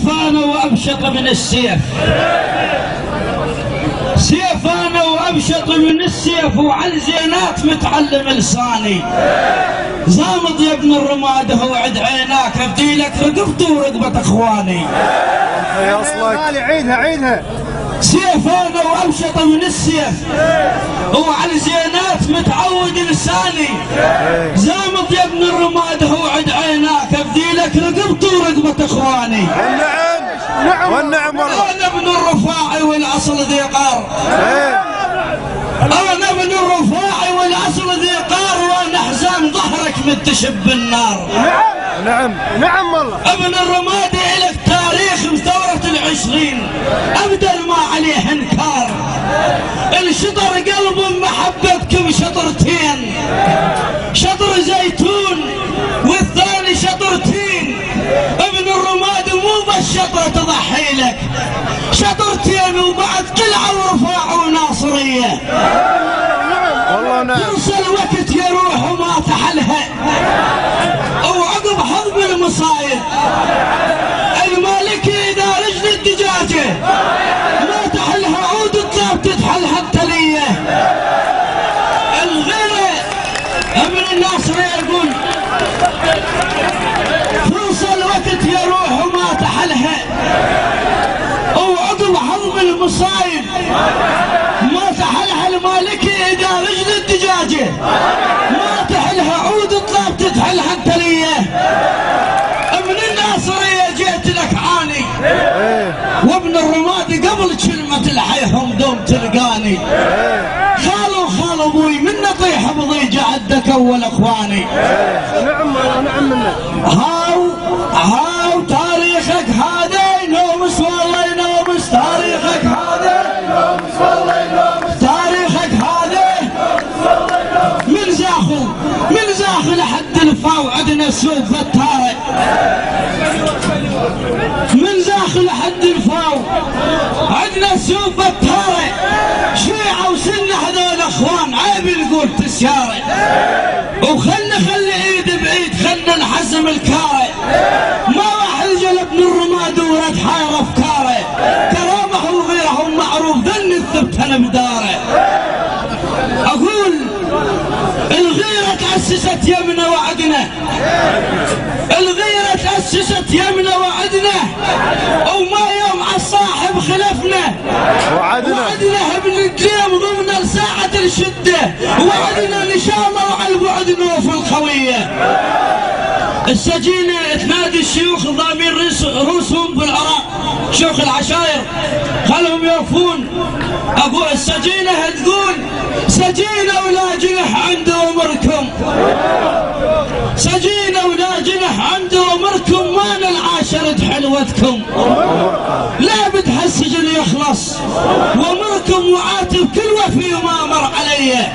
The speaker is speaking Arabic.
انا وابشط من السيف، سيف انا وابشط من السيف، وعلى زينات متعلم لساني. زامض يا ابن الرماد هو عد عيناك، ابدي لك رقبتي ورقبة اخواني. يا اصلك عيدها سيف انا وابشط من السيف، وعلى زينات متعود لساني. زامض يا ابن الرماد هو عد عيناك، ابدي لك رقبتي ورقبة اخواني. والنعم والله. انا ابن الرفاعي والاصل ذي قار، انا ابن الرفاعي والاصل ذي قار، وانا حزام ظهرك متشب بالنار. نعم والله. ابن الرمادي لك تاريخ بثورة العشرين، ابدل ما عليه انكار. الشطر قلب محبتكم شطرتين، شطر زيتون والثاني شطرتين. ابن الرمادي مو بس شطرة تضحي لك، شطرتين وبعد قلعة ورفاع وناصرية. والله نعم. يوصل وقت يروح وما تحلها، وعقب حظ المصايب. المالكي اذا رجل الدجاجة ما تحلها عود الطلاب تتحلها التلية. الغيرة ابن الناصرية يقول توصل وقت يروح وما تحلها، وعقب حظ المصايب ما تحلها. المالكي اذا رجل الدجاجة ما تحلها عود الطلاب تتحلها التلية. ابن الناصرية جيت لك عاني، وابن الرمادي قبل كلمة الحيهم دوم تلقاني. خال ابوي من نطيح بضيجة عدك اول اخواني. نعم منك. هاو تاريخك هذا ينومس والله ينومس، تاريخك هذا ينومس والله ينومس، تاريخك هذا من زاخو لحد الفاو عندنا سوق فتارة، من زاخو لحد الفاو عندنا سوق فتارة. شيعة وسنة هذول اخوان عيب نقول تسيارة، وخلنا خلي ايد بعيد، خلنا نحزم الكارة. ما راح يجي ابن الرماد ورد حاير افكاره، كرامه وغيرهم معروف ذن الثبت انا بداره. اقول الغيرة تأسست يمنا وعدنا، الغيرة تأسست يمنا وعدنا، وما يوم عالصاحب خلفنا. وعدنا ابن الجيم ضمن لساعة الشدة، وعدنا نشامر على البعد نوف الخوية. السجينة تنادي الشيوخ ضامين رؤوسهم بالعراق، شيوخ العشائر خلهم يوفون. اقول السجينة تقول سجينة ولا جنح عند امركم، سجينة ولا جنح عند امركم، ما ننعاشرت حلوتكم. لا بدها السجن يخلص وامركم، وعاتب كل وفي ما مر علي.